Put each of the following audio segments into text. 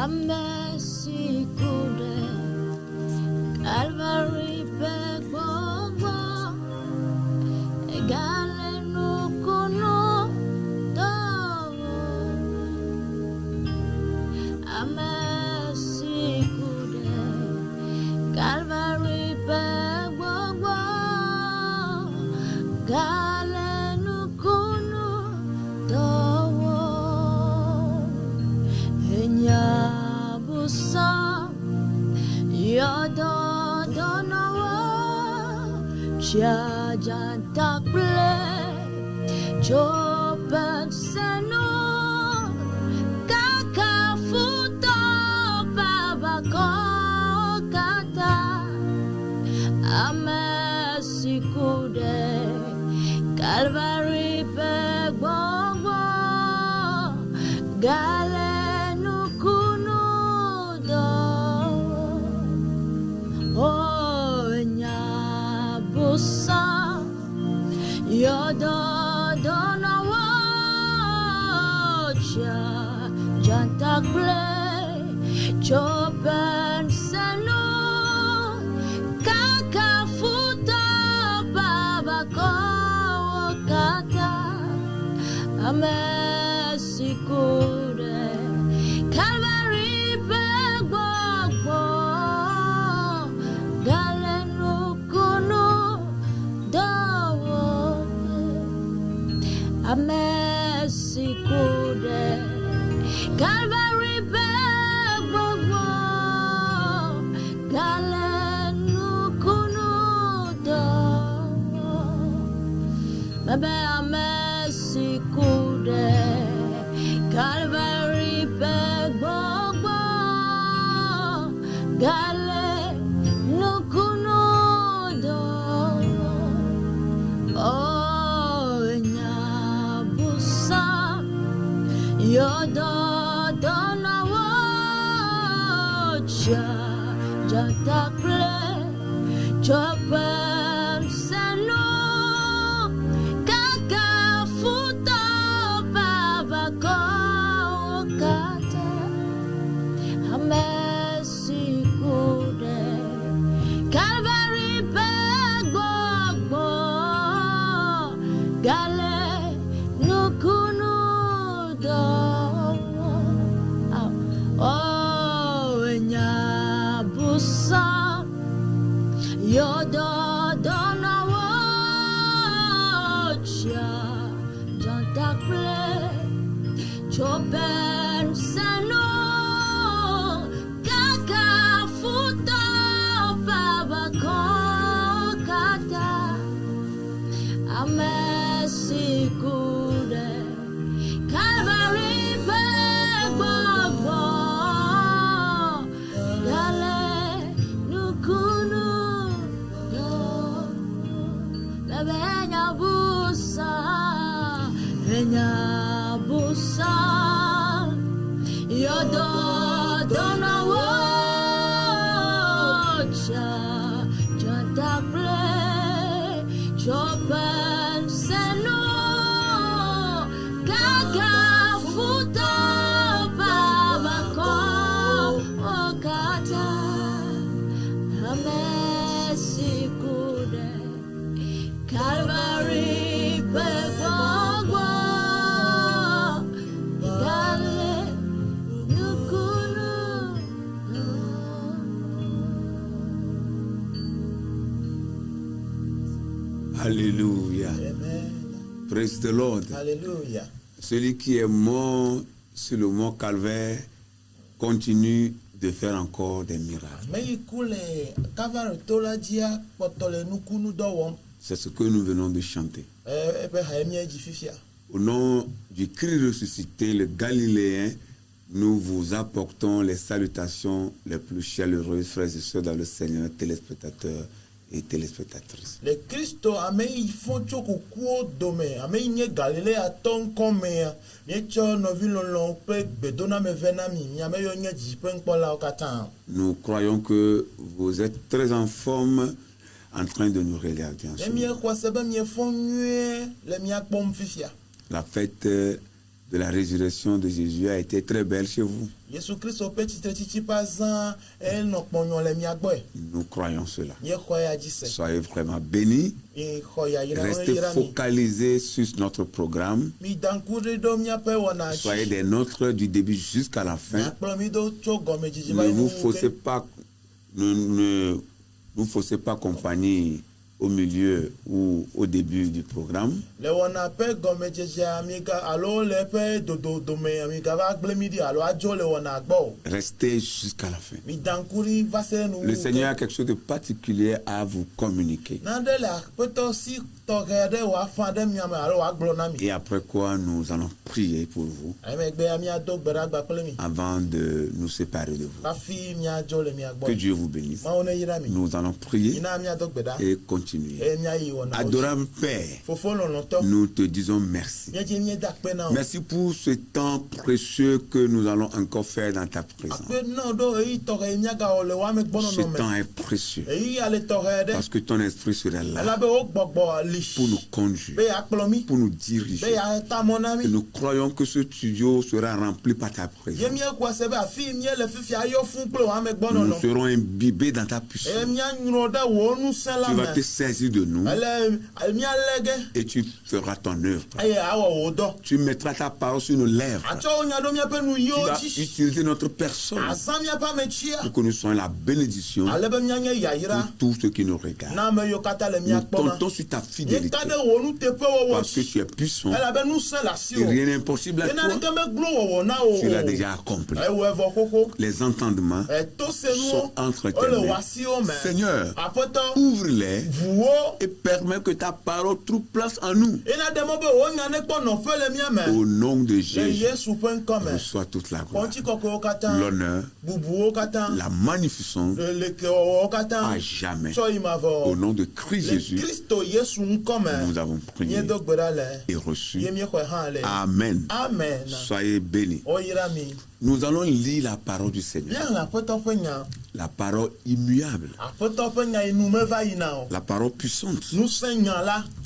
Amesikude Calvary Pegbobo Egale Nukuno Dowo Amesikude Calvary Pegbobo Gale Nukuno Dowo Enyabusa Yodo Donawa Chajantakble Chopen Seno Kakafuto Babako Kata Amesikude Calvary Pegbobo Gale Yodo Donawa Jantakble Chopen Seno Kakafuto Babako Kata Amesikude Calvary Pegbobo Gale Nukuno Dowo Amesikude Calvary Pegbobo Gale Nukuno Dowo Bebe Amesikude Calvary Pegbobo Gale Nukuno Dowo Oh Nyabusa Yodo Donawa Jantakble Chopen Seno Kakafuto Babako Kata Amesikude Calvary Pegbobo Gale Nukuno Dowo Oh Nyabusa Yodo Donawa Jantakble Chopen Seno Kakafuto Babako Kata Amesikude Calvary Pegbobo Gale Nukuno Dowo Bebe Nyabusa Yodo Donawa Jantakble Chopen Seno Kakafuto Babako Kata Amesikude Calvary Pegbobo Gale Nukuno Alléluia. Amen. Praise the Lord. Alléluia. Celui qui est mort sur le mont Calvaire continue de faire encore des miracles. C'est ce que nous venons de chanter. Au nom du Christ ressuscité, le Galiléen, nous vous apportons les salutations les plus chaleureuses, frères et sœurs dans le Seigneur, téléspectateurs et téléspectatrices. Le Christ amei foncho kukuo dome amei nye Galilée aton kome nye cho novilo lon pe bedona me venami nye amei yo nye jipen pola okatan. Nous croyons que vous êtes très en forme en train de nous regarder en ce moment. La fête de la résurrection de Jésus a été très belle chez vous. Yesu Kristo pe tsitre tsitsi pa zan no kponyo le mia gbo. Nous croyons cela. Ye khoya jise. Soyez vraiment bénis. E khoya yira Restez focalisés sur notre programme. Mi dankure do mia pe wona. Soyez des nôtres du début jusqu'à la fin. Ne vous forcez pas compagnie au milieu ou au début du programme. Restez jusqu'à la fin. Le Seigneur a quelque chose de particulier à vous communiquer. Et après quoi, nous allons prier pour vous avant de nous séparer de vous. Que Dieu vous bénisse. Nous allons prier et continuer. Adorable Père, nous te disons merci. Merci pour ce temps précieux que nous allons encore faire dans ta présence. Ce temps est précieux parce que ton esprit sera là pour nous conduire, pour nous diriger. Et nous croyons que ce studio sera rempli par ta présence. Nous serons imbibés dans ta puissance. Tu vas te saisir de nous et tu feras ton œuvre. Tu mettras ta parole sur nos lèvres. Tu vas utiliser notre personne pour que nous soyons la bénédiction pour tous ceux qui nous regardent. Nous comptons sur ta fidélité parce que tu es puissant et rien n'est impossible à toi. Tu l'as déjà accompli. Les entendements sont entre tes mains. Seigneur, ouvre-les et permets que ta parole trouve place en nous. Au nom de Jésus, reçois toute la gloire, l'honneur, la magnificence à jamais. Au nom de Christ Jésus, nous avons prié et reçu. Amen. Soyez bénis. Nous allons lire la parole du Seigneur. La parole immuable. La parole puissante.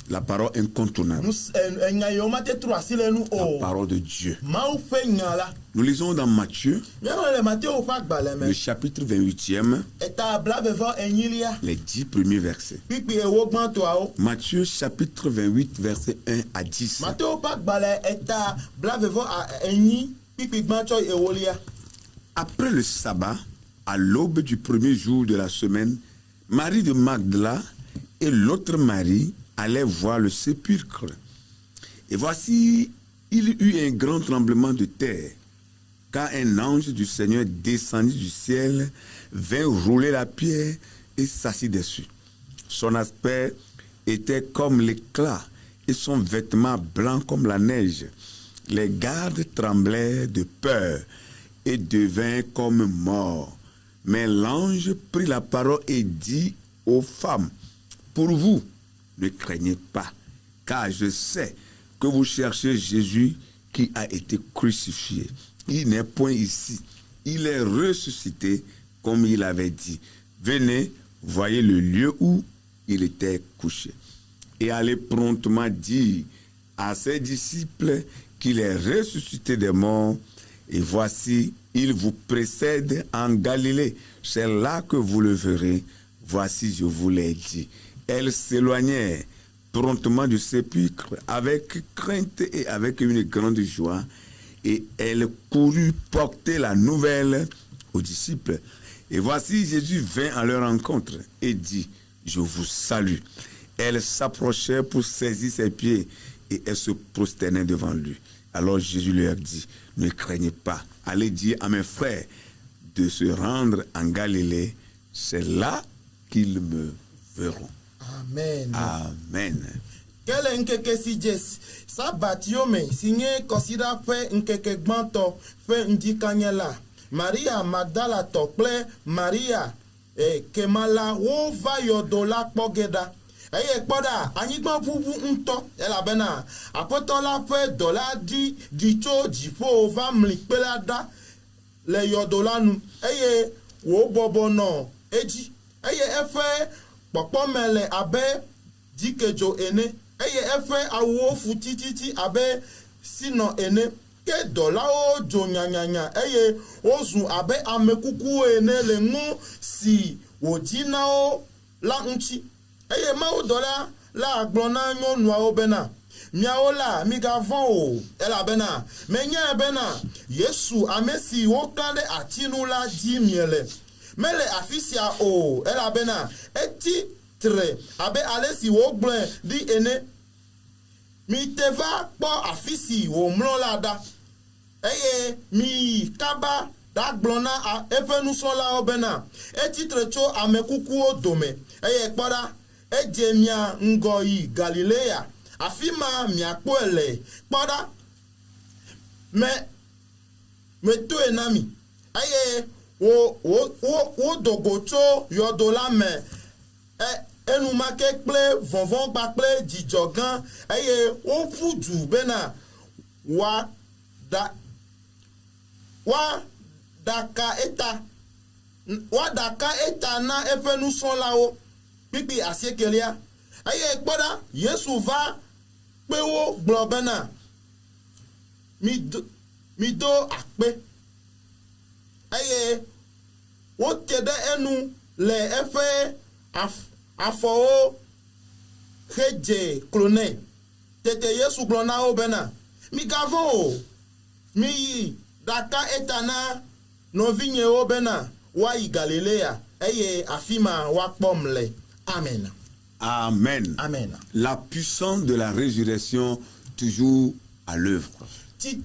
La parole incontournable. La parole de Dieu. Nous lisons dans Matthieu, le chapitre 28e, les 10 premiers versets. Matthieu chapitre 28, verset 1 à 10. Après le sabbat, à l'aube du premier jour de la semaine, Marie de Magdala et l'autre Marie allaient voir le sépulcre. Et voici, il y eut un grand tremblement de terre, car un ange du Seigneur descendit du ciel, vint rouler la pierre et s'assit dessus. Son aspect était comme l'éclat et son vêtement blanc comme la neige. Les gardes tremblaient de peur et devinrent comme morts. Mais l'ange prit la parole et dit aux femmes, pour vous, ne craignez pas, car je sais que vous cherchez Jésus qui a été crucifié. Il n'est point ici, il est ressuscité comme il avait dit. Venez, voyez le lieu où il était couché. Et allez promptement dire à ses disciples qu'il est ressuscité des morts, et voici, il vous précède en Galilée. C'est là que vous le verrez. Voici, je vous l'ai dit. Elle s'éloignait promptement du sépulcre avec crainte et avec une grande joie. Et elle courut porter la nouvelle aux disciples. Et voici, Jésus vint à leur rencontre et dit, je vous salue. Elle s'approchait pour saisir ses pieds et elle se prosternait devant lui. Alors Jésus leur dit, ne craignez pas, allez dire à mes frères de se rendre en Galilée, c'est là qu'ils me verront. Amen. Amen. Quel nkeke si jes sabatiome signé considère fait nkeke gbanto fait ndikanyela Maria Magdala tople Maria kemala wo va yodola pogeda. Eye kpoda anyigba bubu nto elabena apotola fe dola di cho jifo va mlikpelada le yodola nu eye wo bobo no eji eye efe popo mele abe dikejo ene eye efe awo futititi abe sino ene ke dɔlawo dzo nyanyanya eye wozu abe amekuku ene le ŋu si wòdzi na wo la ŋuti eye mawudɔla la gblɔ na nyɔnuawo bena miawo la migavɔ̃ o elabena menyae bena Yesu ame si woklã ɖe ati nu la dzi miele mele afi sia o elabena eti tre abe ale si wogblɔe ɖi ene mite va kpɔ afi si wòmlɔ la ɖa eye mi kaba ɖagblɔ na eƒe nusrɔ̃lawo bena etitre tso ame kukuwo dome eye kpɔ ɖa edze mia ŋgɔ yi Galilea afi ma miakpɔe le kpɔ ɖa metoe na mi eye wodogo tso yɔdo la me enumake kple vɔvɔ kpakple dzidzɔ gã eye woƒu du bena woaɖaka eta na eƒe nusrɔ̃lawo kpikpi asiekelia eye kpɔ ɖa Yesu va kpe wo gblɔ bena mido akpe eye wote ɖe enu le eƒe afɔwo hedze klo nɛ tete Yesu gblɔ na wo bena migavɔ̃ o miyi ɖaka eta na nɔvinyewo bena woayi Galilea eye afi ma woakpɔm le. Amen. Amen. Amen. La puissance de la résurrection toujours à l'œuvre. C'est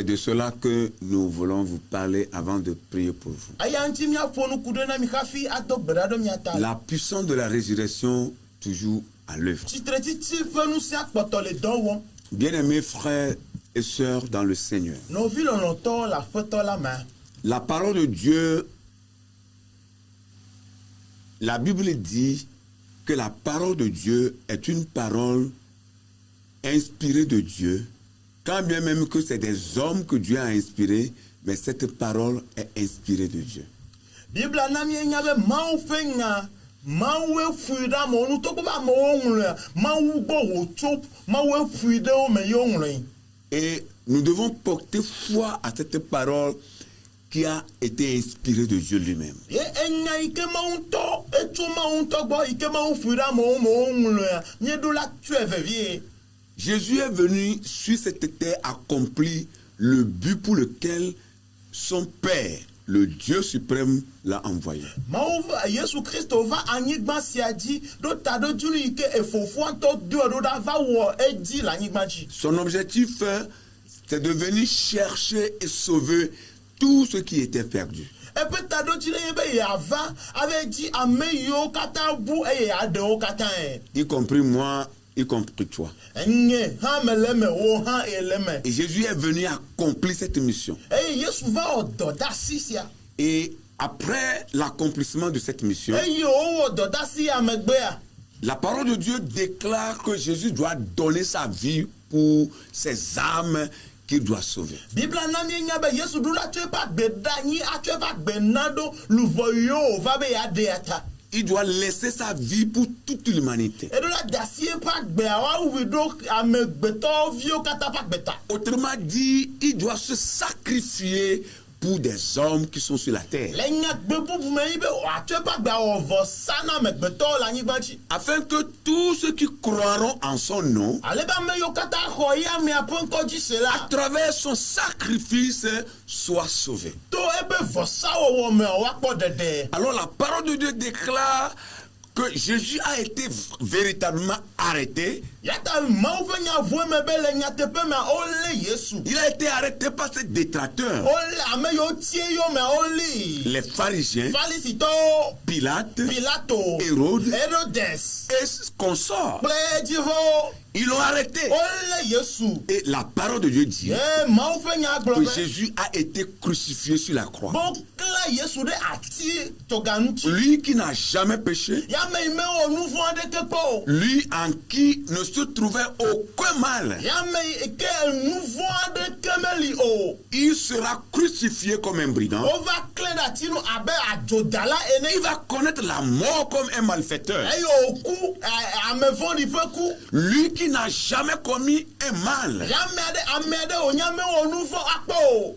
de cela que nous voulons vous parler avant de prier pour vous. La puissance de la résurrection toujours à l'œuvre. Bien-aimés frères et sœurs dans le Seigneur, la parole de Dieu, la Bible dit que la parole de Dieu est une parole inspirée de Dieu, quand bien même que c'est des hommes que Dieu a inspirés, mais cette parole est inspirée de Dieu. Et nous devons porter foi à cette parole qui a été inspiré de Dieu lui-même. Jésus est venu sur cette terre accomplir le but pour lequel son Père, le Dieu suprême, l'a envoyé. Son objectif, c'est de venir chercher et sauver tout ce qui était perdu. Y compris moi, y compris toi. Et Jésus est venu accomplir cette mission. Et après l'accomplissement de cette mission, la parole de Dieu déclare que Jésus doit donner sa vie pour ses âmes qu'il doit sauver. Il doit laisser sa vie pour toute l'humanité. Autrement dit, il doit se sacrifier pour des hommes qui sont sur la terre. Afin que tous ceux qui croiront en son nom, à travers son sacrifice, soient sauvés. Alors la parole de Dieu déclare que Jésus a été véritablement arrêté. Il a été arrêté par ses détracteurs, les pharisiens, Pilate, Hérode et consorts. Ils l'ont arrêté. Et la parole de Dieu dit que Jésus a été crucifié sur la croix. Lui qui n'a jamais péché, lui en qui ne se trouvait aucun mal, il sera crucifié comme un brigand ɖe ati nu abe adzodala ene. Il va connaître la mort comme un malfaiteur. Eye wòku ame vɔ̃ɖi ƒe ku. Lui qui n'a jamais commis un mal. Ame aɖe wònya mewɔ nu vɔ̃ akpɔ o.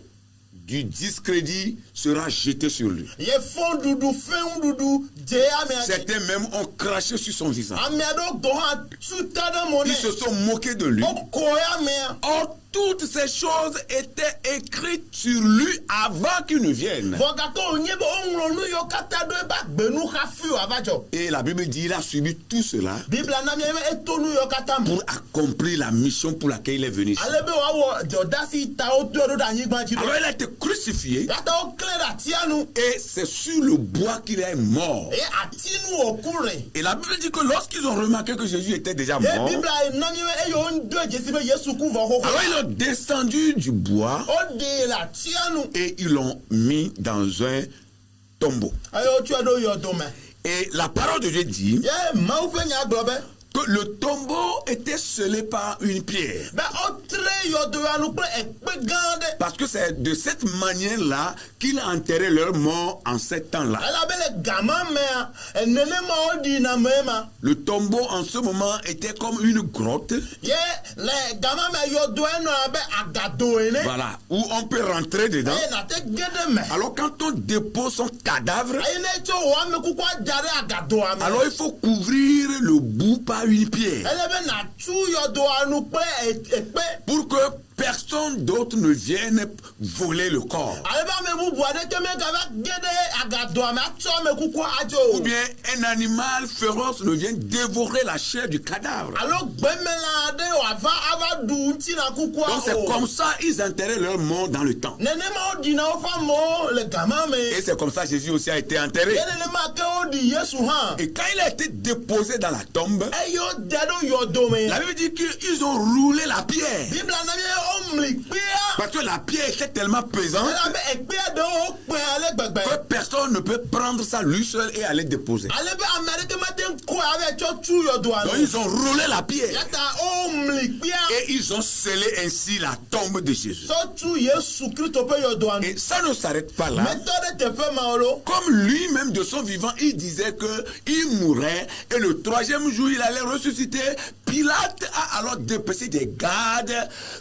Du discrédit sera jeté sur lui. Ye fɔ̃ɖuɖu fɛ̃ŋuɖuɖu dze ame dzi. Certains même ont craché sur son visage. Ame aɖewo gɔ hã tu ta ɖe mo Ils nɛ. se sont moqués de lui. Wokɔ amea. Or, toutes ces choses étaient écrites sur lui avant qu'il ne vienne. Vɔgake wònye be woŋlɔ nu yiwo katã ɖo ebe agbenu hafi wòava dzɔ. Et la Bible dit qu'il a subi tout cela Biblia na mia be eto nu yiwo katã me. pour accomplir la mission pour laquelle il est venu. Ale be wòawɔ dzɔdasi tawo to ɖo ɖe anyigba dzi Alors ɖo. il a été crucifié Yata woklẽ ɖe atia nu. et c'est sur le bois qu'il est mort. Eye ati nu wòku ɖe. Et la Bible dit que lorsqu'ils ont remarqué que Jésus était déjà Ye mort, Biblia na mia be eye wodo dzesi be Yesu ku vɔ xoxo. alors ils ont descendu du bois Wode le atia nu. et ils l'ont mis dans un tombeau. Eye wotsɔe ɖo yɔdo me. Et la parole de Dieu dit Ye Mawu ƒe nya gblɔ be. que le tombeau était scellé par une pierre. Be wotre yɔdo ya nu kple ekpe gã aɖe. Parce que c'est de cette manière-là qu'ils enterraient leurs morts en ces temps-là. Elabe le gama mea, nenema woɖina mee ma. Le tombeau en ce moment était comme une grotte, Ye le gama me yɔdoe nɔ abe agado ene. voilà, où on peut rentrer dedans. Eye nate ge ɖe me. Alors quand on dépose son cadavre, Eye ne tso wò ame kukua da ɖe agadoa me. alors il faut couvrir le bout par une pierre Ele be natu yɔdoa nu kple ekpe. pour que personne d'autre ne vienne voler le corps. Ale be ame bubu aɖeke megava ge ɖe agadoa me atsɔ ame kukua adzo Ou o. bien un animal féroce ne vienne dévorer la chair du cadavre. Alo gbemela aɖe wòava ava ɖu ŋutina kukua Donc c'est o. comme ça ils enterraient leurs morts dans le temps. Nenema woɖina woƒe amewo le gama me. Et c'est comme ça Jésus aussi a été enterré. Ye nenema ke woɖi Yesu hã. Et quand il a été déposé dans la tombe, Eye wode ɖo yɔdo me. la Bible dit qu'ils ont roulé la pierre. Biblia na mi womli kpea. Parce que la pierre était tellement pesante Elabe ekpea ɖewo wokpẽ ale gbegbe. que personne ne peut prendre ça lui seul et aller déposer. Ale be ame aɖeke mate ŋu kɔe ave tsɔ tu yɔdoa Donc nu. ils ont roulé la pierre Yata womli kpea. et ils ont scellé ainsi la tombe de Jésus. Sɔ tu Yesu Kristo ƒe yɔdoa nu. Et ça ne s'arrête pas là. Metɔ ɖe teƒe ma wo lo. Comme lui-même de son vivant, il disait qu'il mourrait et le troisième jour il allait ressusciter. Pilate a alors dépêché des gardes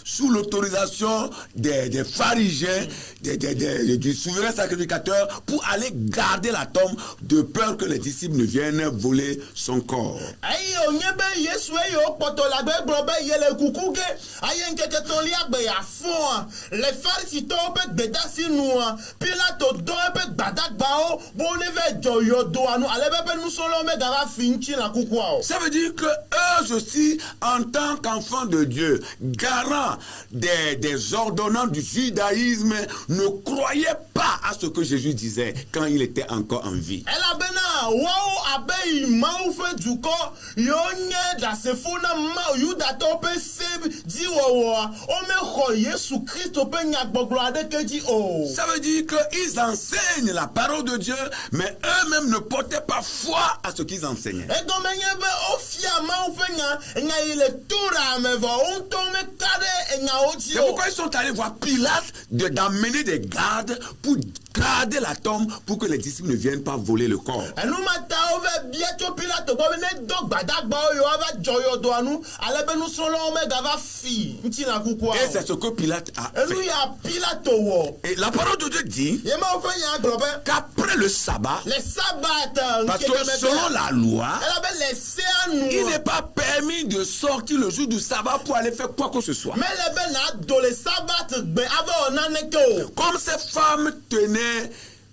sous l'autorisation des pharisiens, du souverain sacrificateur pour aller garder la tombe de peur que les disciples ne viennent voler son corps. Eye wònye be Yesu eye wokpɔtɔ le agbe gblɔ be yele kuku ge. Aye ŋkeke tɔ̃lia gbe yeafɔa. Le Farisitɔwo ƒe gbedasi nua. Pilato dɔ eƒe gbadagbawo be woneva dzɔ yɔdoa nu. Ale be eƒe nusrɔ̃lawo megava fi ŋuti na kukua o. Ça veut dire que eux aussi, en tant qu'enfants de Dieu, garants des ordonnances du judaïsme, ne croyaient pas à ce que Jésus disait quand il était encore en vie. Elabena woawo abe Mawu ƒe dukɔ yiwo nye ɖasefo na Yudatɔwo ƒe se dziwɔwɔa, womexɔ Yesu Kristo ƒe nyagbɔgblɔ aɖeke dzi o. Ça veut dire qu'ils enseignent la parole de Dieu, mais eux-mêmes ne portaient pas foi à ce qu'ils enseignaient. Egɔme nye be wofia Mawu ƒe nya yi le to ɖe ame vɔ wo ŋutɔ meka ɖe nyawo dzi C'est o. pourquoi ils sont allés voir Pilate d'amener des gardes pour garder la tombe pour que les disciples ne viennent pas voler le corps. Enumata wove bia tso Pilato gbɔ be ne dɔ gbadagbawo yiwo ava dzɔ yɔdoa nu, ale be nusrɔ̃lawo megava fi ŋutina kukua Et o. c'est ce que Pilate a Enu fait. ya Pilato wɔ. Et la parole de Dieu dit Ye Mawu ƒe nya gblɔ be qu'après le sabbat, le sabat parce que selon la loi, elabe le sea nu. il n'est pas permis de sortir le jour du sabbat pour aller faire quoi que ce soit. Mele be nado le sabat gbe ava wɔ naneke o. Comme ces femmes tenaient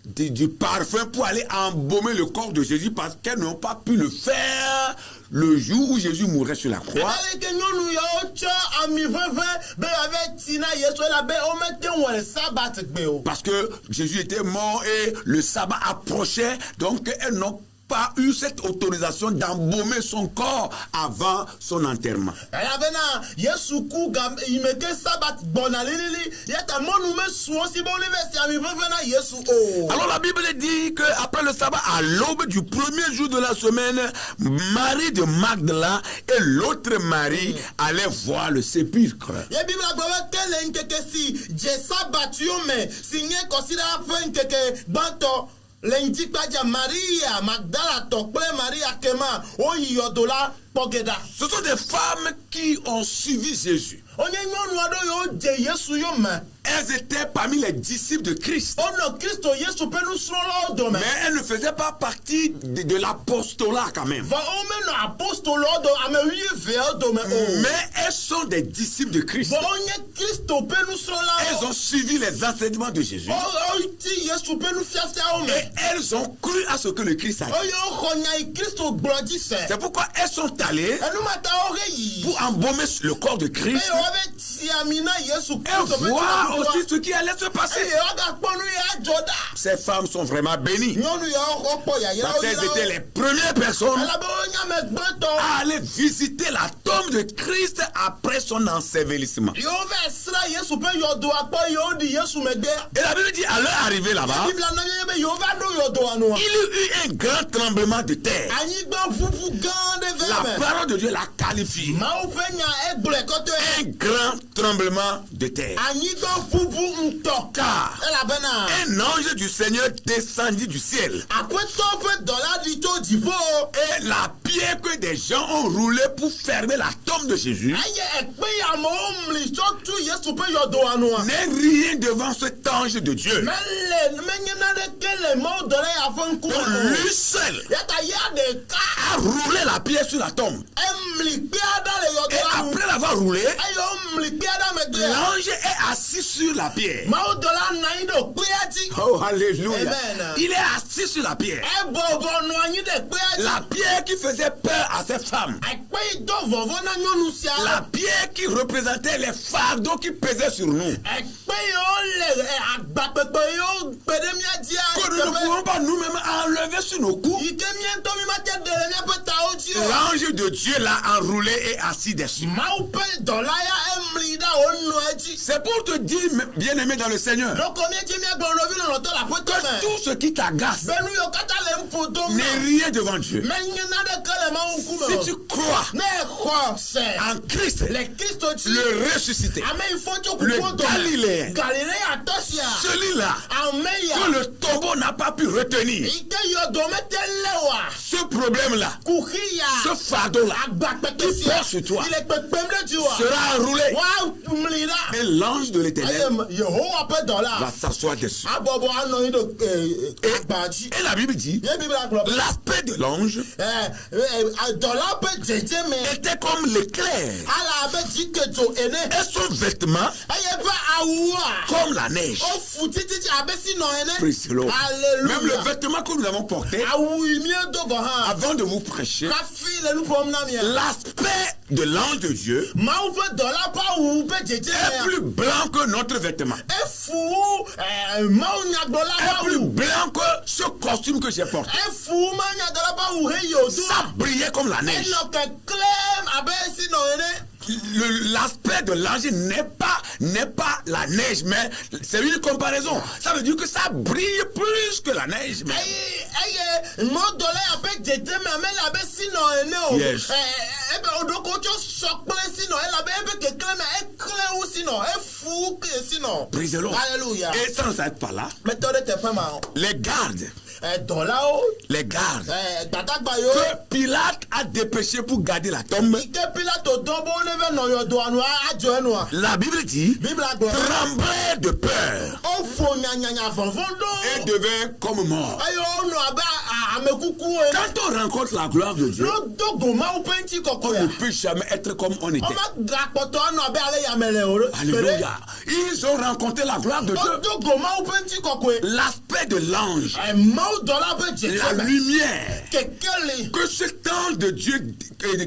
du parfum pour aller embaumer le corps de Jésus parce qu'elles n'ont pas pu le faire le jour où Jésus mourrait sur la croix. Aleke nyɔnu yawo tsɔ ami ʋeʋẽ be ave ti na Yesu elabe womete ŋu wɔ le sabat gbe o. Parce que Jésus était mort et le sabbat approchait, donc elles n'ont pas eu cette autorisation d'embaumer son corps avant son enterrement. eya bena yesu ku gam imeke sabat bona lili yata monu me suo si bon université ami vena yesu o. Alors la Bible dit que après le sabbat, à l'aube du premier jour de la semaine, Marie de Magdala et l'autre Marie allaient voir le sépulcre. Ye Bible agbawe kele nkeke si je sabat yo me sinye consider fe nkeke banto lenji kpaja Maria Magdala tokple Maria kema o yodola pogeda. Ce sont des femmes qui ont suivi Jésus. Onye nyonu ado yo je yesu yo me. Elles étaient parmi les disciples de Christ. Ono Kristo yesu penu solo do me. Mais elles ne faisaient pas partie de l'apostolat quand même. Va o me no apostolo do ame wi ve do me o. Mais elles sont des disciples de Christ. Va onye Kristo penu solo. Elles ont suivi les enseignements de Jésus. O ti yesu penu fiafia o me. Et elles ont cru à ce que le Christ a dit. O yo khonya Kristo glodi se. C'est pourquoi elles sont allées Enu mata ore yi. pour embaumer le corps de Christ E o be ti amina yesu et Kristo voir aussi ce qui allait se passer. Ces femmes sont vraiment bénies parce qu'elles étaient les premières personnes à aller visiter la tombe de Christ après son ensevelissement. Et la Bible dit à leur arrivée là-bas, il y eut un grand tremblement de terre. La parole de Dieu la qualifie. Un grand tremblement de terre. Car un ange du Seigneur descendit du ciel. Et la pierre que des gens ont roulée pour fermer la tombe de Jésus n'est rien devant cet ange de Dieu. Lui seul a roulé la pierre sur la tombe. Et après l'avoir roulé, l'ange est assis sur la pierre. Oh, alléluia. Amen. Il est assis sur la pierre. La pierre qui faisait peur à ces femmes. La pierre qui représentait les fardeaux qui pesaient sur nous. Que nous ne pouvons pas nous-mêmes enlever sur nos coups. L'ange de Dieu l'a enroulé et assis dessus. C'est pour te dire, bien-aimé dans le Seigneur, que tout ce qui t'agace n'est rien devant Dieu. Si tu crois en Christ, le ressuscité, le Galiléen, celui-là que le tombeau n'a pas pu retenir, ce problème-là, ce fardeau-là qui pèse sur toi sera enroulé et l'ange de l'Éternel va s'asseoir dessus. Et la Bible dit, l'aspect de l'ange était comme l'éclair et son vêtement comme la neige. Praise the Lord. Même le vêtement que nous avons porté avant de vous prêcher, l'aspect de l'ange de Dieu est plus blanc que notre vêtement. Est plus blanc que ce costume que j'ai porté. Ça brillait comme la neige. L'aspect de l'ange n'est pas la neige, mais c'est une comparaison. Ça veut dire que ça brille plus que la neige. Yes. Praise the Lord. Alléluia. Et ça ne s'arrête pas là. Les gardes. Les gardes que Pilate a dépêché pour garder la tombe. La Bible dit tremblait de peur et devait comme mort. Quand on rencontre la gloire de Dieu, on ne peut jamais être comme on était. Alléluia. Ils ont rencontré la gloire de Dieu. L'aspect l'aspect de l'ange, ɛmaw dɔla bɛ la jɛjɛ lumière kɛkɛli que cet ange de Dieu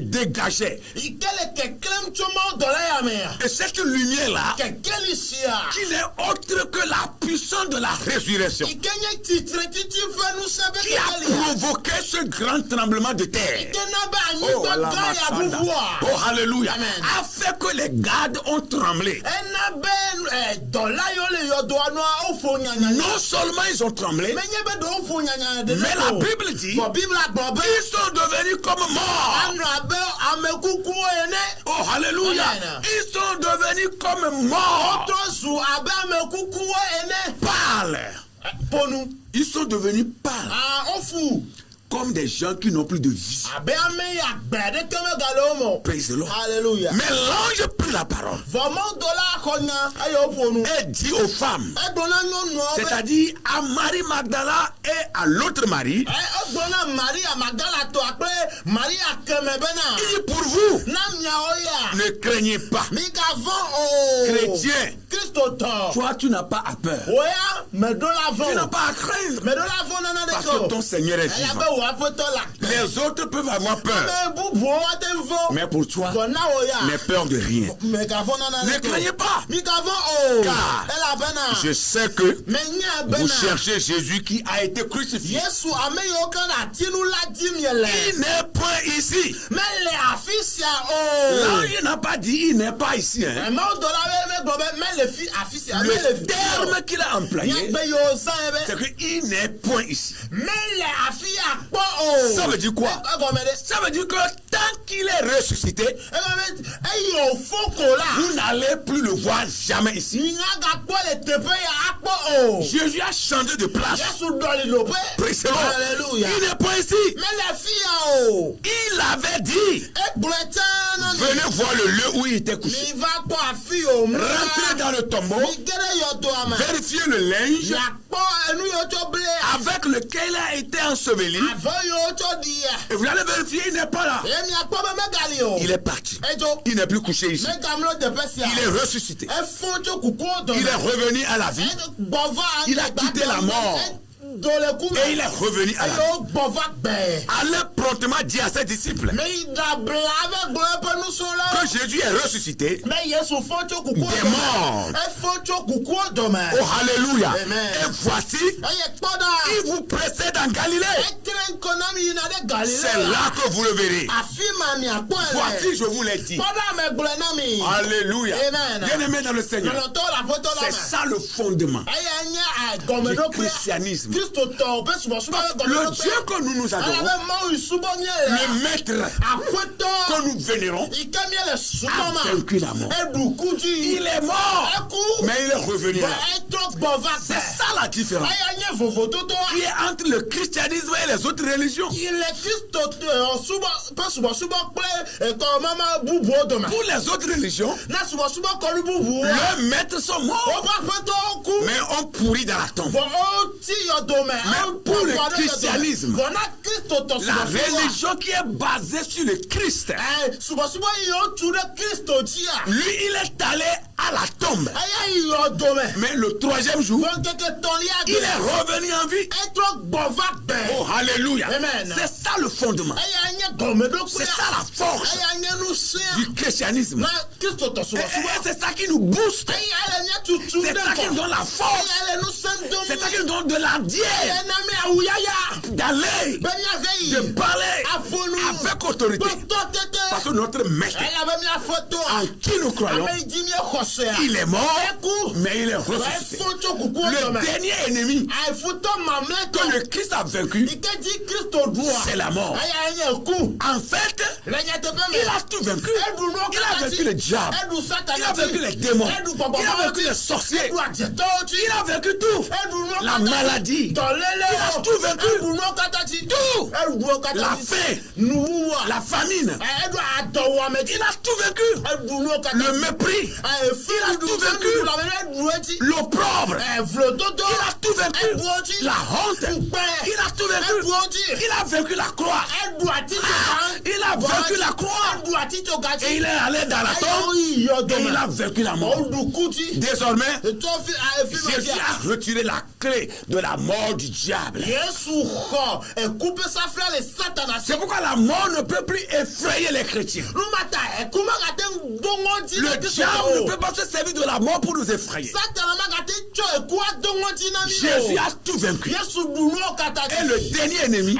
dégageait. ikɛlɛ kɛkɛlɛm tsomaw dɔla yamɛ Et cette lumière-là, kɛkɛli sia qui n'est autre que la puissance de la résurrection, ikɛnyɛ titire titi fɛnu sɛbɛ qui a kɛkɛli ya provoqué ce grand tremblement de terre. ikɛna bɛ Oh, anyigba Allah, gan ya Masanda. bubua Oh, alléluia. Amen. A fait que les gardes ont tremblé. ɛna bɛ dɔla yɔ le yɔ do anua o fo nyanya Non seulement ils ont tremblé, mɛ nye bɛ do o fo nyanya de mais la Bible dit fɔ bibla gbɔ bɛ ils sont devenus comme morts. anu abe amekuku ene Oh, alléluia. Amen. Ils sont devenus comme morts. ɔtɔ su abe amekuku ene Pâles. ponu Ils sont devenus pâles. ofu Comme des gens qui n'ont plus de vie. abe ame agbɛ de kɛmɛ gale o mɔ Praise the Lord. hallelujah Mais l'ange prit la parole vɔmɔ dɔla akɔnya eye o ponu et dit aux femmes, egbɔna nyɔnuɔ bɛ c'est-à-dire à Marie Magdala et à l'autre Marie, egbɔna maria magdala tɔ akple maria kɛmɛ bɛ na il dit pour vous, na miawo ya ne craignez pas. mi ka vɔn o Chrétien, kristo tɔ toi tu n'as pas à peur. oya mɛdola Tu n'as vɔn pas à craindre mɛdola vɔn nana de parce que ton ko Seigneur est ɛya vivant. bɛ wɔ aƒetɔ la Les autres peuvent avoir peur, mɛ bubuwo wa te vɔn mais pour toi, gɔna o ya n'aie peur de rien. mɛ ka vɔn nana Ne de ko craignez pas. mi ka vɔn o Car elabena Je sais que mɛ nya vous bena cherchez Jésus qui a été crucifié. yesu ame yiwo kan na tinu la di miɛ lɛ Il n'est point ici. mɛ le afi sia o L'ange n'a pas dit il n'est pas ici. Hein. ɛmɛ dɔ la bɛ mɛ gbɔ bɛ mɛ le fi afi sia mɛ le Le fi terme qu'il a employé, nyagbe yiwo san yɛ c'est bɛ qu'il n'est point ici. mɛ le afi akpɔ o Ça veut dire quoi? ɛgɔmɛ de Ça veut dire que tant qu'il est ressuscité, ɛgɔmɛ eyi o fo ko la vous n'allez plus le voir jamais ici. yiyan ka kpɔ le teƒe ya akpɔ o Jésus a changé de place. yesu dɔli lo pe Praise the Lord. hallelujah Il n'est point ici. mɛ le fi ya o Il avait dit, egblɔɛ tɛn na venez voir le lieu où il était couché. mi va kpɔ afi o mu Rentrez dans le tombeau, mi gɛrɛ yɔdo ame vérifiez le linge yakpɔ enu yiwo tsɔ ble avec lequel il a été enseveli. avɔ yiwo tsɔ di ya Et vous allez vérifier, il n'est pas là. emi akpɔ bɛ mɛ gali o Il est parti. edzo Il n'est plus couché ici. mɛ gamlo teƒe sia Il est ressuscité. efo tso kuku dɔ Il est revenu à la vie. gbɔva Il a quitté la mort. dole kume Et il est revenu à la vie. eye o gbɔva gbɛɛ. Allez promptement dire à ses disciples mɛ idabla bɛ gblɔ eƒe nusrɔ̃lawo. que Jésus est ressuscité. mɛ yesu fɔ tso kukuwo Des morts. efɔ tso kukuwo dɔme. Oh, alléluia. Amen. Et voici, eye kpɔ ɖa. il vous précède en Galilée. etre ŋkɔ na mi yina ɖe galile C'est là que vous le verrez. afi ma miakpɔe Voici, le. je vous l'ai dit. kpɔ ɖa me gblɔe na mi. Alléluia. Amen. Bien-aimé dans le Seigneur. lɔlɔtɔwo le aƒetɔ la C'est me. ça le fondement eye nye du gɔmeɖokpe christianisme. kristotɔwo ƒe subɔsubɔ ƒe Le gɔmeɖokpe. Dieu que nous nous adorons, alabe mawu subɔ nye le le. maître aƒetɔ que nous vénérons, yi ke mie le subɔ ma. a vaincu la mort. eɖu kudzi. Il est mort, eku. mais il est revenu. Bɔn etrɔ gbɔ va C'est gbɛ. ça la différence eya nye vovototoa. qui est entre le christianisme et les autres religions. il est kristo subɔ ƒe subɔsubɔ kple ekɔ mama bubuwo dome. Pour les autres religions, na subɔsubɔ kɔlu bubuwo. leurs maîtres sont morts, woƒe aƒetɔwo ku. mais on pourrit dans la tombe. vɔ woti yɔdome. Mais pour le christianisme, vɔ na kristo tɔ La subɔsubɔ. religion qui est basée sur le Christ, subɔsubɔ yi wotu ɖe kristo dzia. lui, il est allé à la tombe. eya yi yɔdome. Mais le troisième jour, vɔ ŋkeke tɔlia il est revenu en vie. etrɔ gbɔ va Oh, gbɛ. alléluia. Amen. C'est ça le fondement. eya nye gɔmeɖokpe. C'est ça la force eya nye nusẽ. du christianisme. na kristo tɔ Et subɔsubɔ. c'est ça qui nous booste. eya le nye tutu C'est ɖe ça qui nous kɔ. donne la force. eya le nusẽ dom. C'est ça qui nous donne de la dière ena mi awuyaya. d'aller, be miave yi. de parler afonu. avec autorité. tɔtɔ tete. Parce que notre maître, eya be miafɔtɔ. en qui nous croyons, ame yi di mi xɔsea. il est mort, eku. mais il est ressuscité. efo tso kukuwo Le dɔme. dernier ennemi afutɔ que mamlɛtɔ. le Christ a vaincu, ike di kristo dua. c'est la mort. eya nye ku. En fait, le nyateƒe me. il a tout vaincu. eɖu nɔ Il a vaincu le diable. eɖu satana Il a vaincu les démons. eɖu Il a vaincu les gbɔgbɔ. sorciers. eɖu adzetɔwo tsi. Il a vaincu tout. eɖu nɔ La maladie. tɔlele. Il a tout vaincu. eɖu nɔ katã tsi. Tout. eɖu nɔ katã La tsi. faim. nuwuwa. La famine. eɖu Il a tout vaincu. Le mépris. Il a tout vaincu. L'opprobre. Il a tout vaincu. La honte. Il a tout vaincu. Il a vaincu la croix. Il a vaincu la croix. Et il est allé dans la tombe. Et il a vaincu la mort. Désormais, Jésus a retiré la clé de la mort du diable. C'est pourquoi la mort ne peut plus effrayer les chrétiens. Le diable ne peut pas se servir de la mort pour nous effrayer. Jésus a tout vaincu. Et le dernier ennemi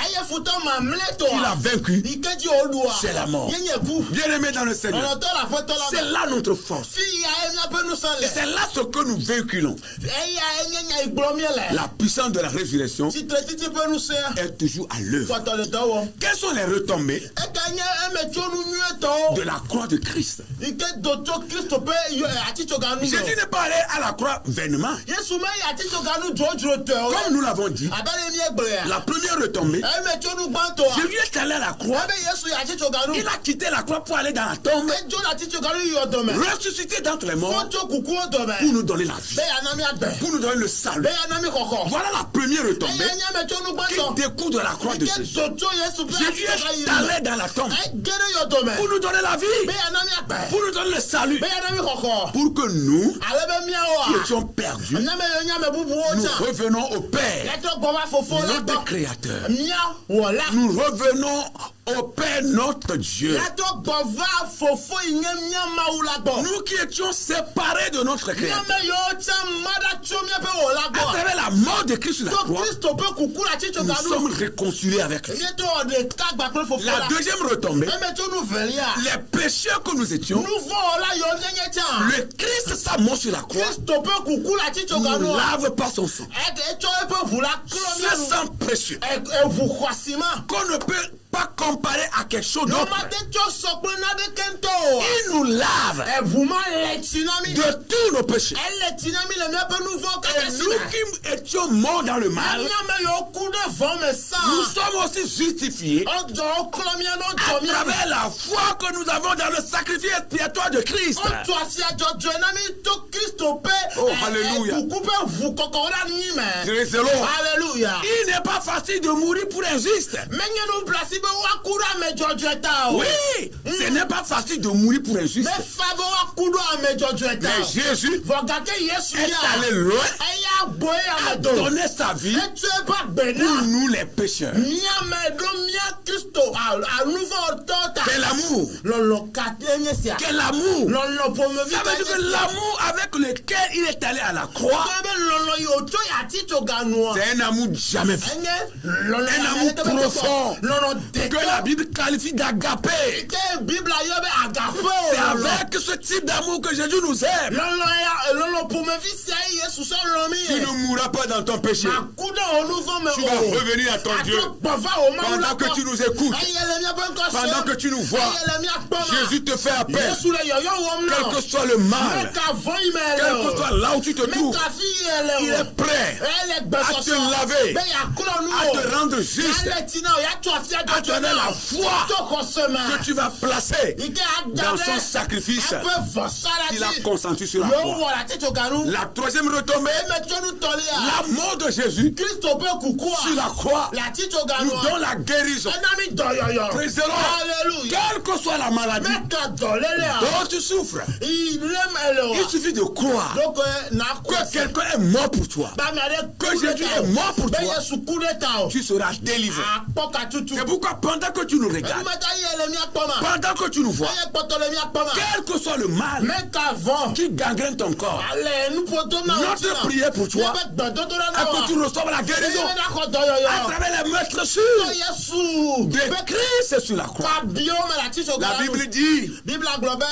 qu'il a vaincu, c'est la mort. Bien-aimés dans le Seigneur, c'est là notre force. Et c'est là ce que nous véhiculons. La puissance de la résurrection est toujours à l'œuvre. Quelles sont les retombées de la croix de Christ? Jésus n'est pas allé à la croix vainement. Comme nous l'avons dit, la première retombée, Jésus est allé à la croix. Il a quitté la croix pour aller dans la tombe, ressuscité d'entre les morts pour nous donner la vie, pour nous donner le salut. Voilà la première retombée qui découle de la croix de Jésus. Jésus est allé dans la tombe pour nous donner la vie, pour nous donner le salut, pour que nous qui étions perdus, nous revenons au Père, notre Créateur. Nous revenons au Père notre Dieu. Nous qui étions séparés de notre Créateur, à travers la mort de Christ sur la croix, nous sommes réconciliés avec lui. La deuxième retombée, les pécheurs que nous étions, le Christ, sa mort sur la croix, nous lave par son sang. Ce sang précieux qu'on ne peut pas comparer à quelque chose d'autre. Il nous lave de tous nos péchés. Et nous qui étions morts dans le mal, nous sommes aussi justifiés à travers la foi que nous avons dans le sacrifice expiatoire de Christ. Oh, alléluia. Il n'est pas facile de mourir pour un juste. Oui, ce n'est pas facile de mourir pour un juste. Mais Jésus est allé loin, a donné sa vie pour nous les pécheurs. Quel amour! Quel amour! Ça veut dire que l'amour avec lequel il est allé à la croix, c'est un amour jamais fait. Un amour profond que la Bible qualifie d'agapé. C'est avec ce type d'amour que Jésus nous aime. Tu ne mourras pas dans ton péché. Tu vas revenir à ton Dieu. Pendant que tu nous écoutes, pendant que tu nous vois, Jésus te fait appel. Quel que soit le mal, quel que soit là où tu te trouves, il est prêt à te laver, à te rendre juste, à te donner la foi que tu vas placer dans son sacrifice qu'il a consenti sur la croix. La troisième retombée, la mort de Jésus sur la croix nous donne la guérison. Praise the Lord. Quelle que soit la maladie dont tu souffres, il suffit de croire que quelqu'un est mort pour toi, que Jésus est mort pour toi, tu seras délivré. C'est pourquoi pendant que tu nous regardes, pendant que tu nous vois, quel que soit le mal qui gangrène ton corps, notre prière pour toi est que tu reçoives la guérison à travers les meurtrissures de Christ sur la croix. La Bible dit,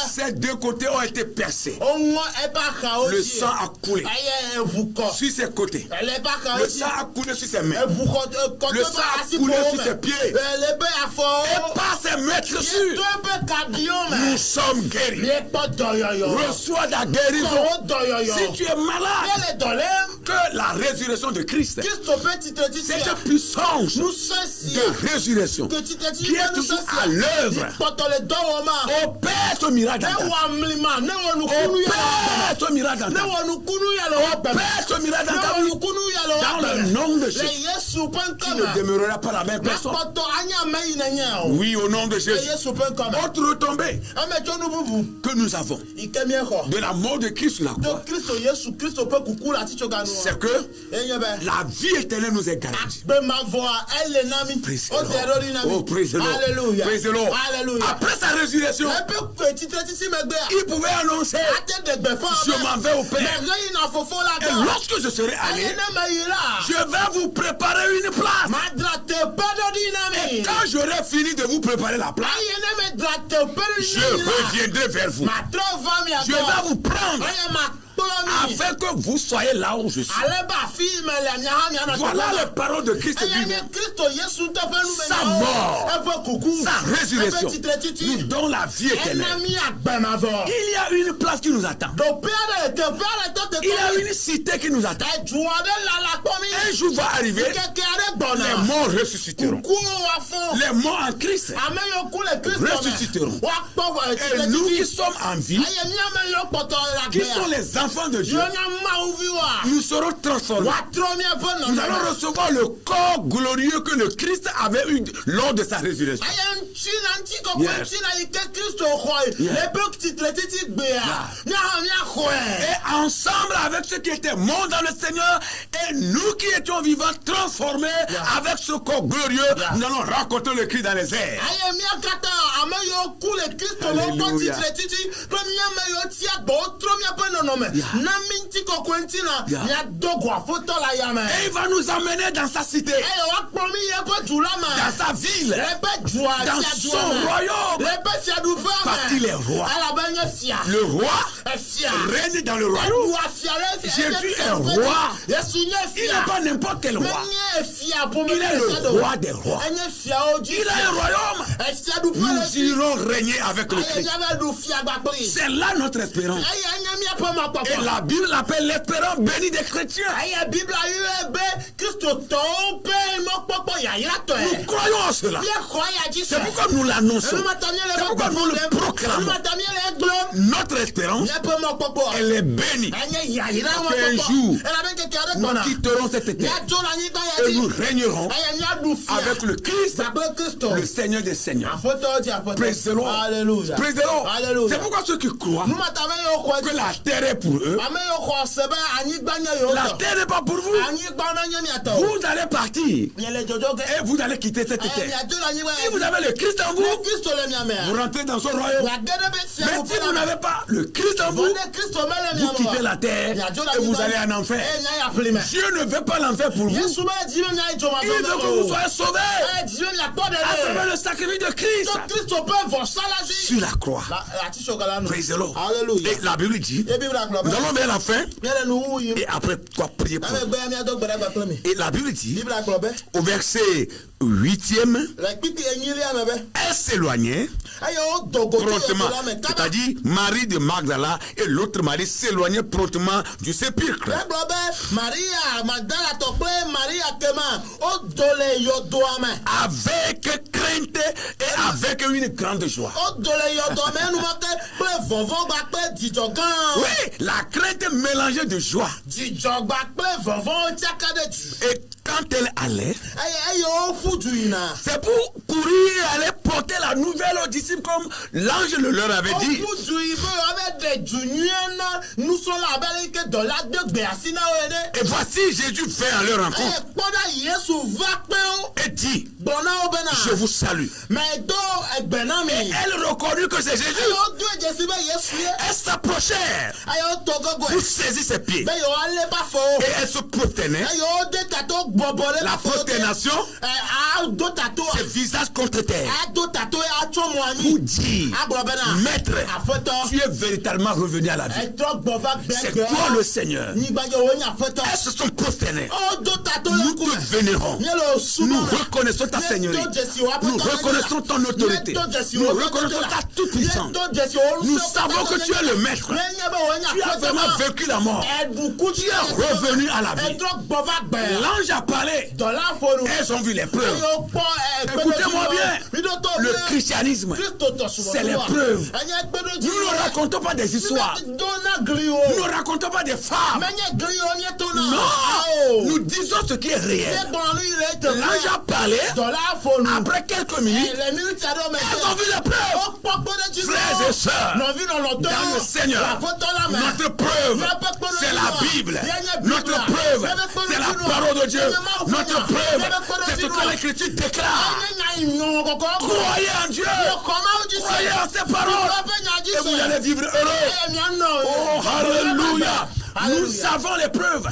ces deux côtés ont été percés. Le sang a coulé sur ses côtés. Le sang a coulé sur ses mains. Le sang a coulé sur ses pieds. Et par ces meurtrissures, nous sommes guéris. Reçois la guérison. Si tu es malade, que la résurrection de Christ, Kristo ƒe titretiti cette puissance nous sia de résurrection que titretiti qui est toujours à l'œuvre, kpɔtɔ le dɔ wɔma opère ce miracle dans ta vie. ne wɔ amlima ne wɔ nukunu ya Opère ce miracle dans ne ta vie. wɔ nukunu ya le wɔ bɛmɛ Opère ce miracle ne dans ta wɔ vie. nukunu ya le Dans wɔ le bɛmɛ nom de le Jésus. Yesu ƒe Tu ne ŋkɔme demeureras pas la même personne. nakpɔtɔ anya ame yi ne nye o Oui, au nom de le Jésus. Yesu ƒe ŋkɔme Autre retombée ame tso nu bubu que nous avons yi ke miexɔ de la mort de Christ sur la to croix, Kristo Yesu Kristo ƒe kuku le atitsoganu c'est que enye be la vie éternelle nous est garantie. agbemavɔa ele na mi Praise the o de Lord. ɖo ɖi na mi Oh, praise the Lord. Alléluia Praise the Lord. Alléluia Après sa résurrection, ebe titretiti megbea il pouvait annoncer, ate de gbeƒã je m'en vais au Père. mɛ yina fofo la Et gbɔ lorsque je serai allé, eye ne me yi la je vais vous préparer une place. madra teƒe ɖo ɖi na Et mi quand j'aurai fini de vous préparer la place, eye ne me dra teƒe ɖo je ɖi na mi reviendrai vers vous. la matrɔ va mia Je vais vous prendre eye makplɔ mi afin que vous soyez là où je suis. ale ba fi me le miaha mianɔ Voilà les paroles de Christ eye vivant. nye Kristo Yesu teƒe Sa mort, eƒe kuku sa résurrection eƒe titretiti nous donne la vie ena éternelle. mi agbemavɔ Il y a une place qui nous attend. ɖoƒe aɖe teƒe aɖe tɔ Il y a teƒe une cité qui nous attend. edu aɖe lala kpɔ mi Un jour va arriver, keke aɖe les gbɔna morts ressusciteront. kukuwo afɔ Les morts en Christ. ame yiwo ku le Kristo Ressusciteront. me woakpɔ Et nous qui titretiti sommes en vie, eye mi ame yiwo kpɔtɔ le qui sont agbea les enfants de Dieu, yiwo nye mawuviwoa nous serons transformés. woatrɔ miaƒe Nous allons nɔnɔme recevoir le corps glorieux que le Christ avait eu lors de sa résurrection. eye ŋutsina ŋutikɔkɔe Yes. ŋutsina yi ke Kristo xɔe Yes. le ebe titretiti gbea miahã miaxɔe Et ensemble avec ceux qui étaient morts dans le Seigneur et nous qui étions vivants transformés avec ce corps glorieux, nous allons raconter le Christ dans les airs. eye mia katã ame yiwo ku le Kristo le woƒe Alléluia. titretiti kple miame yiwo tia gbɔ wotrɔ miaƒe nɔnɔme na mi ŋutikɔkɔe ŋutina miado go aƒetɔ le ayame Et il va nous emmener dans sa cité, eye woakplɔ mi yi eƒe du la me dans sa ville, le ebe dua dans fiadua son me royaume. le ebe fiaɖuƒea Parce qu'il est roi. elabe nye fia Le roi efia règne dans le royaume. edua fia ɖe fia Jésus enye est fia roi. Yesu nye Il n'est fia pas n'importe quel roi. menye fia ƒome Il est le roi des rois. enye fiawo dzi Il a un royaume. efiaɖuƒe le Nous fi irons régner avec le eye Christ. miave ɖu fia gbakpli C'est là notre espérance. eye enye miaƒe Et makpɔkpɔ la Bible l'appelle l'espérance bénie des chrétiens. eye bibla yɔe be kristotɔwo ƒe mɔkpɔkpɔ Nous yayratɔe croyons en cela. míexɔ ya dzi C'est pourquoi nous l'annonçons. enumata miele C'est pourquoi nous le proclamons. enumata miele egblɔm Notre espérance, miaƒe mɔkpɔkpɔ elle est bénie. enye yayra Un mɔkpɔkpɔ jour, elabe keke aɖe Nous gbɔna quitterons cette terre miadzo le anyigba ya et nous dzi régnerons eye miaɖu fia avec le Christ, kpakple Kristo le Seigneur des Seigneurs. aƒetɔwo dzi Praise the aƒetɔ Lord. Alléluia Praise the Lord. Alléluia C'est pourquoi ceux qui croient numata ame yiwo xɔ que dzi la terre est pour eux, ame yiwo xɔ se be anyigba nye yewo la tɔ terre n'est pas pour vous. anyigba menye miatɔ o Vous allez partir miele dzodzo ge et vous allez quitter cette eye terre. miadzo le anyigba Si vous ya avez le Christ en dzi vous, Kristo le miamea vous rentrez dans son royaume. miage ɖe be Mais si fiaɖuƒe vous la me n'avez pas le Christ en vous, vɔne Kristo mele vous quittez miame la terre et vous allez en enfer. eye miayi aƒli me Dieu ne veut pas l'enfer pour vous. Yesu be dzi be miayi Il veut que vous dzomadzɔ soyez sauvés dzi be miakpɔ à travers ɖeɖe le sacrifice de Christ to Kristo ƒe vɔsala sur dzi la croix. atitsoga la nu Praise the Lord. Alléluia Et la Bible dit, ye bibla gblɔ be nous allons vers la fin miele nuwu yim et après quoi prier pour ame vous. gbe ya miado gbe ɖe gbakple mi Et la Bible dit, bibla gblɔ be au verset 8e, le kpikpi enyilia me be elle s'éloignait eye wodo go tso promptement. yeto la me kaba C'est-à-dire, Marie de Magdala et l'autre Marie s'éloignaient promptement du sépulcre. egblɔ be Maria Magdalatɔ kple Maria kema wodo le yɔdoa me Avec crainte et avec une grande joie. wodo le yɔdoa me enumake kple vɔvɔ gbakple dzidzɔ gã Oui, la crainte mélangée de joie. dzidzɔ gbakple vɔvɔ tsaka ɖe dzi Et quand elle allait, eye woƒu du yina c'est pour courir et aller porter la nouvelle aux disciples comme l'ange le leur avait dit. woƒu du yi be woave ɖe du nyuie na nusrɔ̃la abe ale yi ke dɔla de gbe asi na wo ene Et voici Jésus vint à leur eye rencontre kpɔ ɖa Yesu va kpe wo et dit, gblɔ na wo bena je vous salue. medo egbe na mi Et elle reconnut que c'est eye Jésus. wodo dzesi be Yesu ye Elles s'approchèrent eye woto gogoe pour saisir ses pieds. be yewoalé be afɔwo Et elles se prosternaient eye wode tato gbɔ La prosternation, c'est visage contre terre. Pour dire, Maître, tu es véritablement revenu à la vie. C'est toi le Seigneur. Elles se sont prosternées. Nous te vénérons. Nous reconnaissons ta Seigneurie. Nous reconnaissons ton autorité. Nous reconnaissons ta toute puissance. Nous savons que tu es le Maître. Tu as vraiment vécu la mort. Tu es revenu à la vie. L'ange a parlé. Elles ont vu les preuves. Écoutez-moi bien. Le christianisme, c'est les preuves. Nous ne racontons pas des histoires. Nous ne racontons pas des femmes. Non. Nous disons ce qui est réel. L'ange a parlé. Après quelques minutes, elles ont vu les preuves. Frères et sœurs, dans le Seigneur, notre preuve, c'est la Bible. Notre preuve, c'est la parole de Dieu. Notre preuve, c'est ce que l'Écriture déclare. Croyez en Dieu. Croyez en ses paroles. Et vous allez vivre heureux. Oh, alléluia. Nous avons les preuves.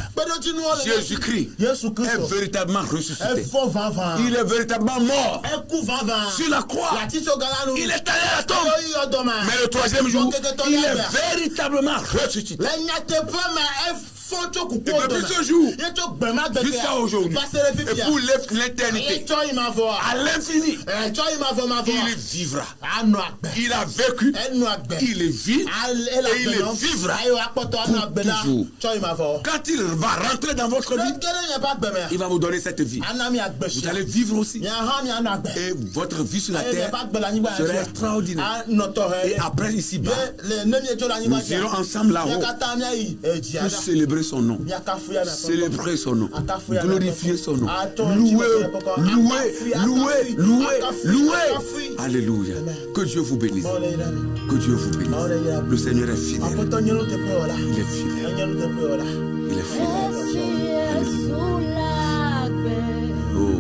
Jésus-Christ est véritablement ressuscité. Il est véritablement mort sur la croix. Il est allé à la tombe. Mais le troisième jour, il est véritablement ressuscité. Et depuis ce jour jusqu'à aujourd'hui, et pour l'éternité, à l'infini, il vivra. Il a vécu, il vit et il vivra pour toujours. Quand il va rentrer dans votre vie, il va vous donner cette vie. Vous allez vivre aussi. Et votre vie sur la terre sera extraordinaire. Et après ici-bas, nous irons ensemble là-haut pour célébrer son nom, célébrer son nom, glorifier son nom, louer. Alléluia. Que Dieu vous bénisse. Que Dieu vous bénisse. Le Seigneur est fidèle. Il est fidèle. Il est fidèle. Oh.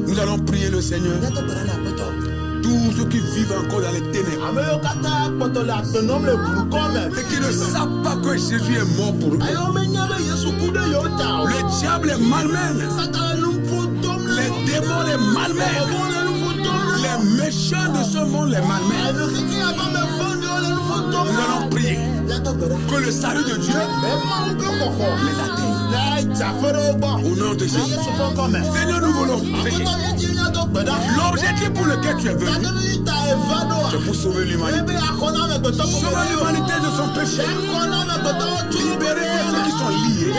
Nous allons prier le Seigneur. Tous ceux qui vivent encore dans les ténèbres et qui ne savent pas que Jésus est mort pour eux. Le diable est malmène. Les démons les malmènent. les méchants de ce monde, les malmets. Nous allons prier que le salut de Dieu les atteigne. Au nom de Jésus. Seigneur, nous voulons prier. L'objectif pour lequel tu es venu, c'est pour sauver l'humanité. Sauver l'humanité de son péché. Libérer ceux qui sont liés.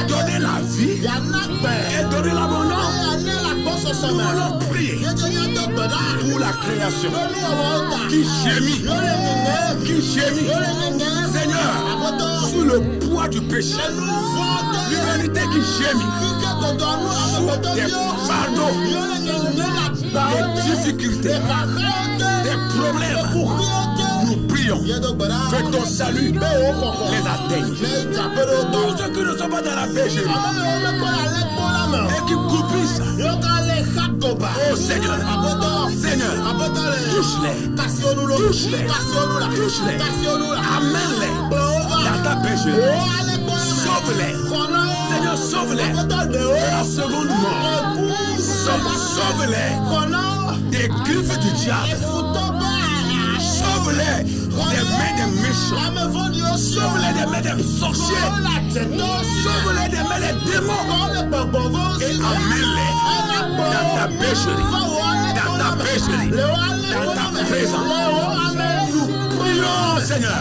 Donner la vie et donner l'abondance. Nous voulons prier pour la création qui gémit. Seigneur, sous le poids du péché, l'humanité qui gémit, sous des fardeaux, des difficultés, des problèmes, nous prions que ton salut les atteigne. Tous ceux qui ne sont pas dans la péché et qui coupissent, oh Seigneur, touche-les, amène-les dans ta péché, sauve-les, Seigneur, sauve-les de la seconde mort, sauve-les des griffes du diable, sauve-les des mains des méchants, sauve-les des mains des sorciers, sauve-les des mains des démons et amène-les dans ta pécherie, dans ta présence. Nous prions, Seigneur.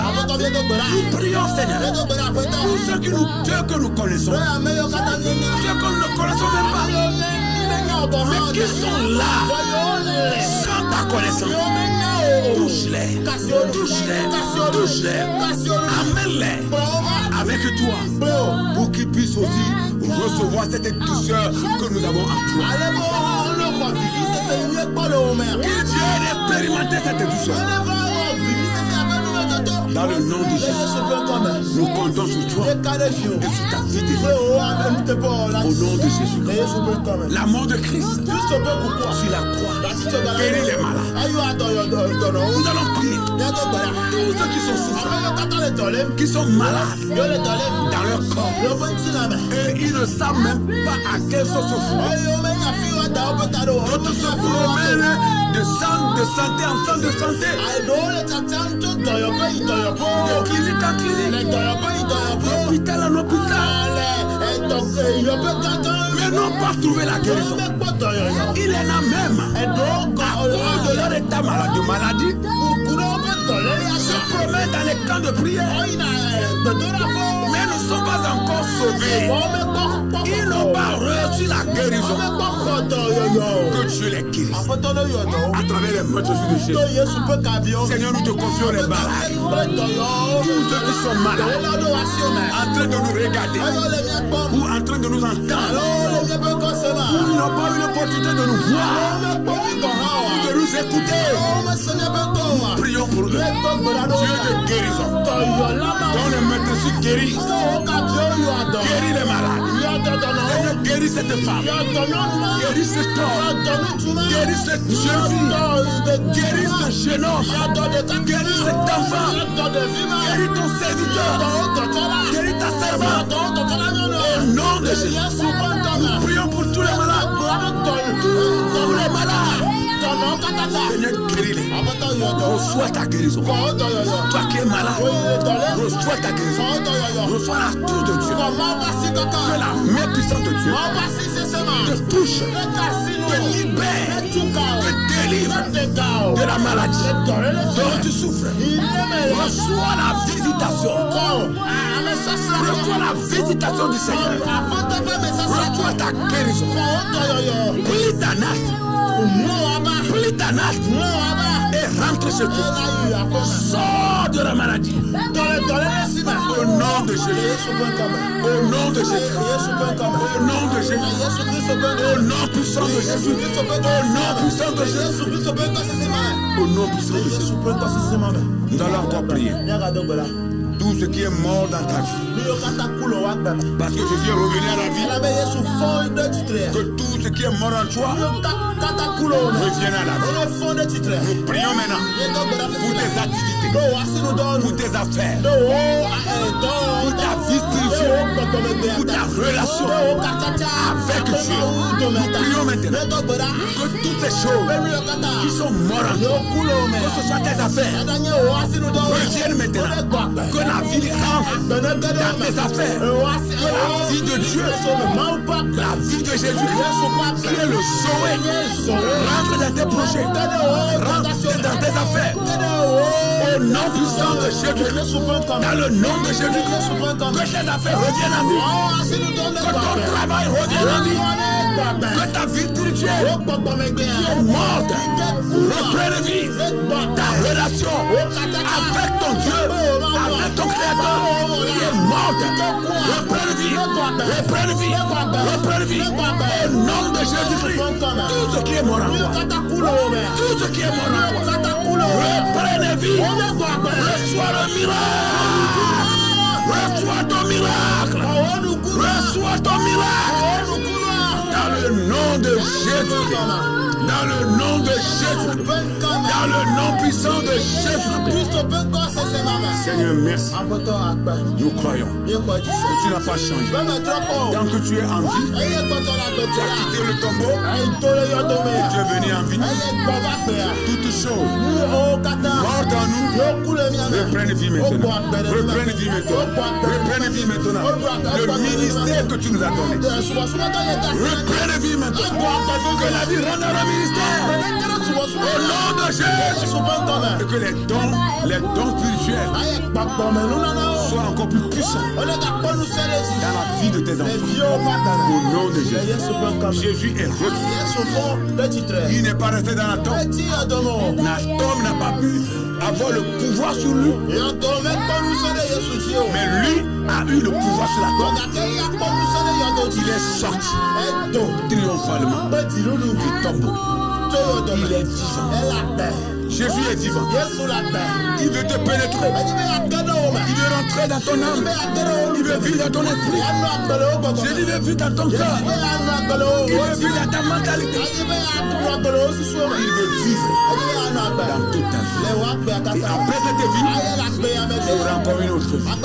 Nous prions, Seigneur. Pour ceux que nous connaissons, ceux que nous ne connaissons même pas, mais qui sont là, sans ta connaissance. Touche-les, amène-les avec toi pour qu'ils puissent aussi recevoir cette douceur que nous avons en toi. Qu'ils viennent expérimenter cette douceur. Dans le nom de Jésus, nous comptons sur toi et sur ta fidélité. Au nom de Jésus, l'amour de Christ sur la croix guérit les malades. Nous allons prier. Tous ceux qui sont souffrants, qui sont malades dans leur corps, et ils ne savent même pas à quelle sauce souffrir. D'autres se promènent de santé en centre de santé, de clinique en clinique, d'hôpital en hôpital, mais n'ont pas trouvé la guérison. Il y en a même à cause de leur état de maladie, se promènent dans les camps de prière, mais ne sont pas encore sauvés. Ils n'ont pas reçu la guérison. Que Dieu les guérisse à travers les meurtres de Jésus. Seigneur, nous te confions les malades, tous ceux qui sont malades, en train de nous regarder ou en train de nous entendre, ou n'ont pas eu l'opportunité de nous voir ou de nous écouter. Nous prions pour eux. Dieu de guérison, dont les médecins guérissent, guéris les malades. Seigneur, guéris cette femme, guéris cet homme, guéris cette jeune fille, guéris ce jeune homme, guéris cet enfant, guéris ton serviteur, guéris ta servante. Au nom de Jésus, nous prions pour tous les malades, tous les malades. Seigneur, guéris-les. Reçois ta guérison. Toi qui es malade, reçois ta guérison. Reçois la tour de Dieu. Que la main puissante de Dieu te touche, te libère, te délivre de la maladie dont tu souffres. Reçois la visitation. Reçois la visitation du Seigneur. Reçois ta guérison. Plie ta natte. Plie ta natte. Et rentre chez toi. Sors de la maladie. Au nom de Jésus. Au nom de Jésus. Au nom de Jésus. Au nom puissant de Jésus. Au nom puissant de Jésus. Au nom puissant de Jésus. Nous allons encore prier. Tout ce qui est mort dans ta vie, parce que Jésus est revenu à la vie, que tout ce qui est mort en toi revienne à la vie. Nous prions maintenant pour tes activités, pour tes affaires, pour ta vie spirituelle, pour ta relation avec Dieu. Nous prions maintenant que toutes ces choses qui sont mortes, que ce soit tes affaires, reviennent maintenant. Que la vie rentre dans tes affaires. Que la vie de Dieu, la vie de Jésus, qui est le sauvé, rentre dans tes projets, rentre dans tes affaires. Au nom puissant de Jésus, dans le nom de Jésus, que tes affaires reviennent à vie, que ton travail revienne à vie, que ta vie spirituelle qui est morte reprenne vie, ta relation avec ton Dieu, avec ton Créateur qui est morte reprenne vie, reprenne vie, reprenne vie. Au nom de Jésus-Christ, tout ce qui est mort en toi, tout ce qui est mort en toi, reprenne vie, reçois le miracle, reçois ton miracle, reçois ton miracle, dans le nom de Jésus-Christ, dans le nom de Jésus, dans le nom puissant de Jésus-Christ. Seigneur, merci. Nous croyons que tu n'as pas changé. Tant que tu es en vie, tu as quitté le tombeau et tu es venu en vie. Toutes choses mortes en nous reprennent vie maintenant. Reprennent vie maintenant. Reprennent vie maintenant. Le ministère que tu nous as donné. Reprenne vie maintenant. Que la vie rende à le ministère. Au nom de Jésus. Et que les dons spirituels soient encore plus puissants dans la vie de tes enfants. Au nom de Jésus. Jésus est ressuscité. Il n'est pas resté dans la tombe. La tombe n'a pas pu avoir le pouvoir sur lui. Mais lui a eu le pouvoir sur la tombe. Il est sorti triomphalement du tombeau. Il est vivant. Jésus est vivant. Il veut te pénétrer. Il veut rentrer dans ton âme. Il veut vivre dans ton esprit. Jésus veut vivre dans ton cœur. Il veut vivre dans ta mentalité. Il veut vivre dans toute ta vie. Et après cette vie, il y aura encore une autre vie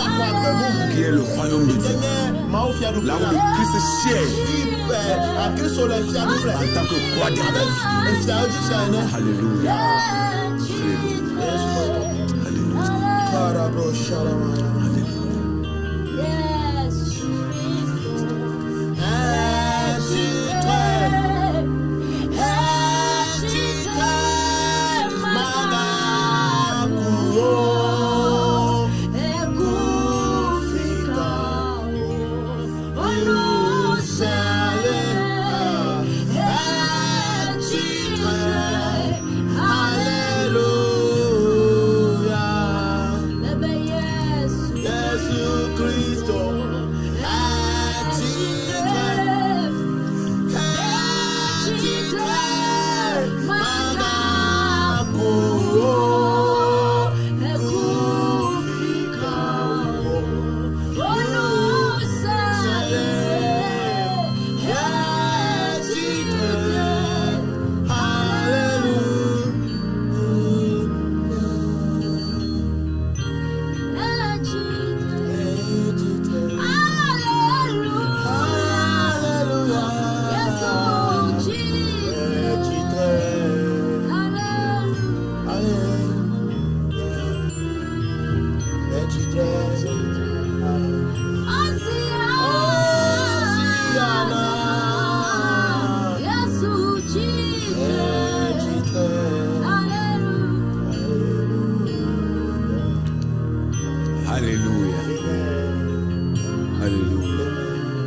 qui est le royaume de Dieu. Là où le Christ siège en tant que roi des rois. Alléluia.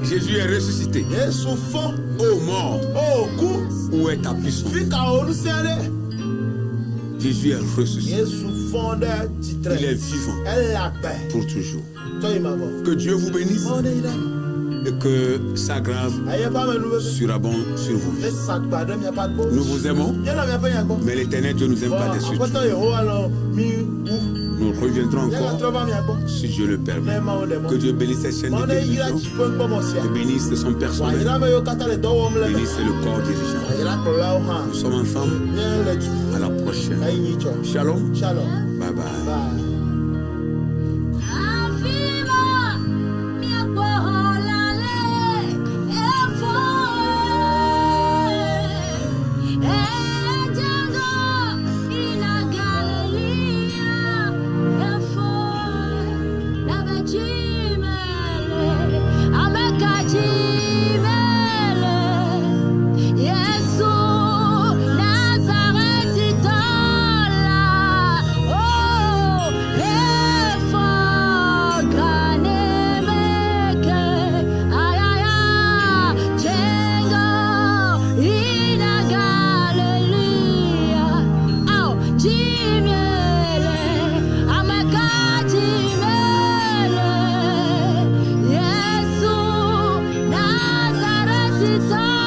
Jésus est ressuscité. Oh mort, où est ta puissance? Jésus est ressuscité. Il est vivant pour toujours. Que Dieu vous bénisse et que sa grâce surabonde sur vous. Nous vous aimons, mais l'Éternel Dieu nous aime pas des suites. Nous reviendrons encore si Dieu le permet. Que Dieu bénisse cette chaîne de télévision, que bénisse son personnel, bénisse le corps dirigeant. Nous sommes ensemble. À la prochaine. Shalom. Bye bye. Sita